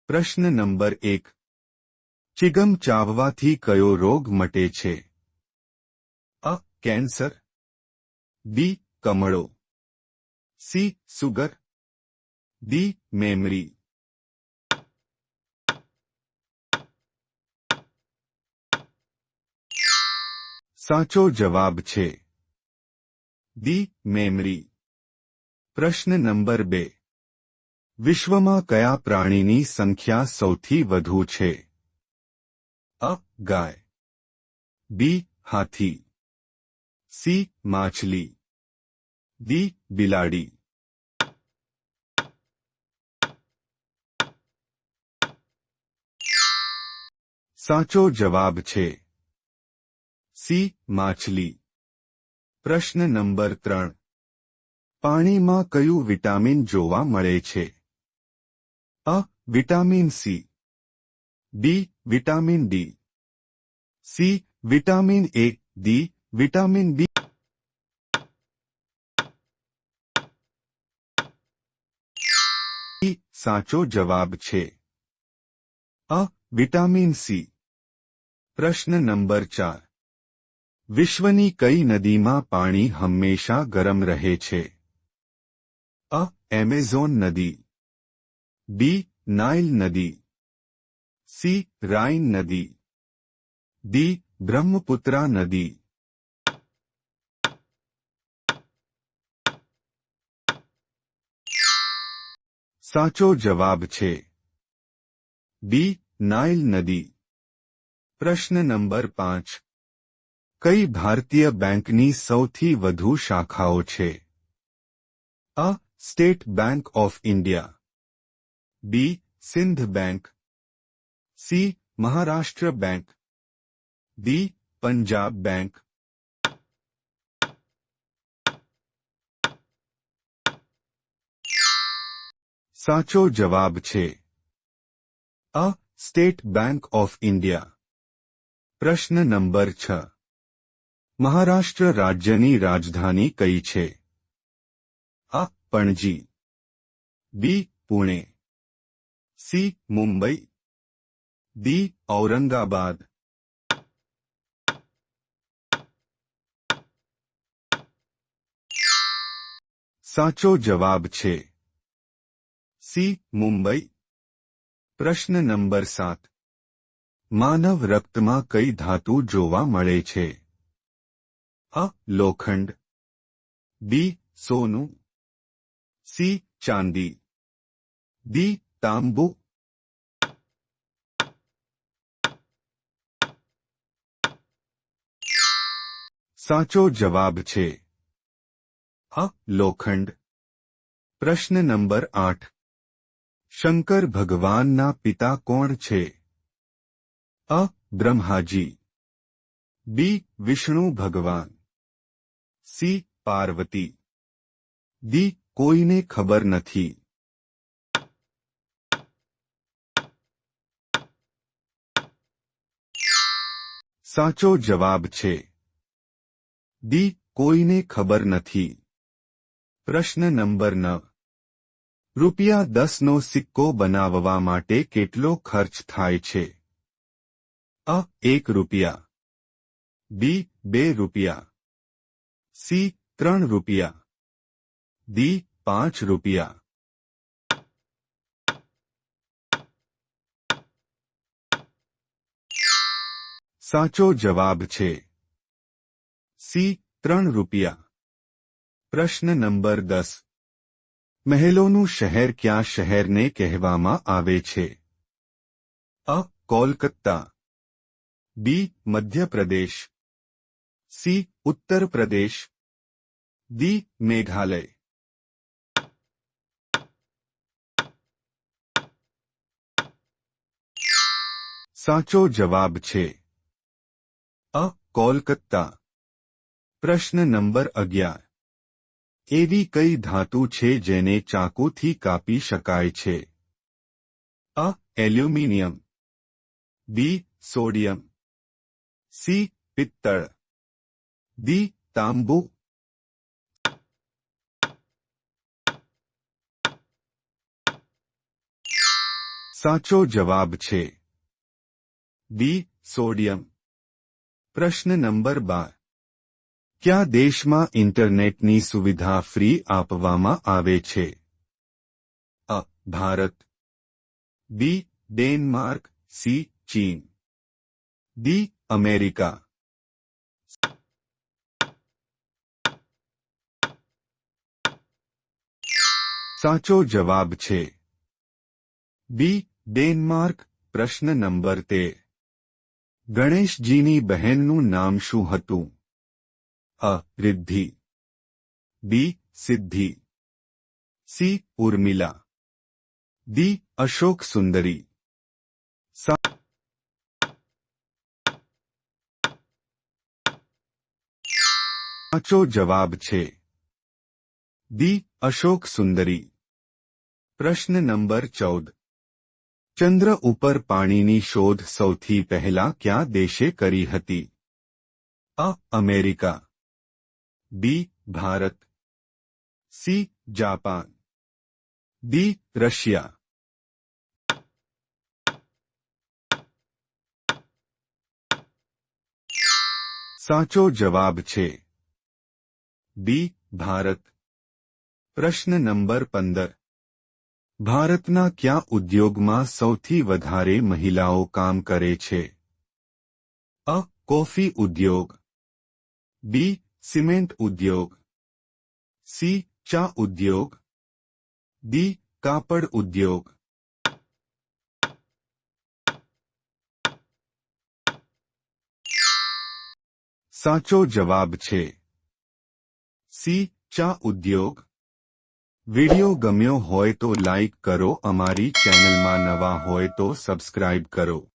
પ્રશ્ન number 1. Chewing gum ચાવવાથી કયો રોગ મટે છે? અ. કેન્સર. બી. કમળો. સી. સુગર. ડી. મેમરી. સાચો જવાબ છે ડી. મેમરી. પ્રશ્ન નંબર 2. વિશ્વમાં કયા પ્રાણીની સંખ્યા સૌથી વધુ છે? અ. ગાય. બી. હાથી. સી. માછલી. ડી. બિલાડી. સાચો જવાબ છે સી. માછલી. પ્રશ્ન નંબર 3. પાણીમાં કયું વિટામિન જોવા મળે છે? અ. Vitamin C. B. Vitamin D. C. Vitamin A. D. Vitamin B. સાચો જવાબ છે અ. Vitamin C. પ્રશ્ન નંબર 4. વિશ્વની કઈ નદીમાં પાણી હંમેશા ગરમ રહે છે? અ. એમેઝોન નદી. બી. નાઇલ નદી. સી. રાઇન નદી. ડી. બ્રહ્મપુત્રા નદી. સાચો જવાબ છે ડી. નાઇલ નદી. પ્રશ્ન નંબર 5. કઈ ભારતીય બેંકની સૌથી વધુ શાખાઓ છે? અ. State Bank of India. B. Sindh bank. C. Maharashtra bank. D. Punjab bank. સાચો જવાબ છે અ. State Bank of India. પ્રશ્ન નંબર 6. મહારાષ્ટ્ર રાજ્યની રાજધાની કઈ છે? અ. Panaji. B. Pune. C. Mumbai. D. Aurangabad. સાચો જવાબ છે સી. મુંબઈ. પ્રશ્ન નંબર 7. માનવ રક્તમાં કઈ ધાતુ જોવા મળે છે? અ. લોખંડ. બી. સોનું. સી. ચાંદી. ડી. તાંબુ. સાચો જવાબ છે અ. લોખંડ. પ્રશ્ન નંબર 8. શંકર ભગવાનના પિતા કોણ છે? અ. બ્રહ્માજી. બી. વિષ્ણુ ભગવાન. સી. પાર્વતી. ડી. કોઈને ખબર નથી. સાચો જવાબ છે ડી. કોઈને ખબર નથી. પ્રશ્ન નંબર 9. ₹10નો સિક્કો બનાવવા માટે કેટલો ખર્ચ થાય છે? અ. ₹1. બી. ₹2. સી. ₹3. ડી. ₹5. સાચો જવાબ છે સી. ₹3. પ્રશ્ન નંબર 10. મહેલોનું શહેર કયા શહેરને કહેવામાં આવે છે? અ. કોલકાતા. બી. મધ્યપ્રદેશ. સી. ઉત્તર પ્રદેશ. ડી. મેઘાલય. સાચો જવાબ છે અ. કોલકાતા. પ્રશ્ન નંબર 11. એવી કઈ ધાતુ છે જેને ચાકુથી કાપી શકાય છે? અ. એલ્યુમિનિયમ. બી. સોડિયમ. સી. પિત્તળ. ડી. તાંબુ. સાચો જવાબ છે ડી સોડિયમ. પ્રશ્ન નંબર 12. કયા દેશમાં ઇન્ટરનેટની સુવિધા ફ્રી આપવામાં આવે છે? અ. ભારત, બી. Denmark, C. ચીન, ડી. અમેરિકા. સાચો જવાબ છે બી. ડેનમાર્ક. પ્રશ્ન નંબર 13. ગણેશજીની બહેનનું નામ શું હતું? અ. રિદ્ધિ, બી. સિદ્ધિ, સી. ઉર્મિલા, ડી. અશોક સુંદરી. સાચો જવાબ છે ડી. અશોક સુંદરી. પ્રશ્ન નંબર 14. ચંદ્ર ઉપર પાણીની શોધ સૌથી પહેલા કયા દેશે કરી હતી? અ. America, B. Bharat, C. Japan, D. Russia. સાચો જવાબ છે બી. ભારત. પ્રશ્ન નંબર 15. ભારતના કયા ઉદ્યોગમાં સૌથી વધારે મહિલાઓ કામ કરે છે? અ. કોફી ઉદ્યોગ, બી. સિમેન્ટ ઉદ્યોગ, સી. ચા ઉદ્યોગ, ડી. કાપડ ઉદ્યોગ. સાચો જવાબ છે સી. ચા ઉદ્યોગ. વિડિયો ગમ્યો હોય તો લાઇક કરો, અમારી ચેનલમાં નવા હોય તો સબસ્ક્રાઇબ કરો.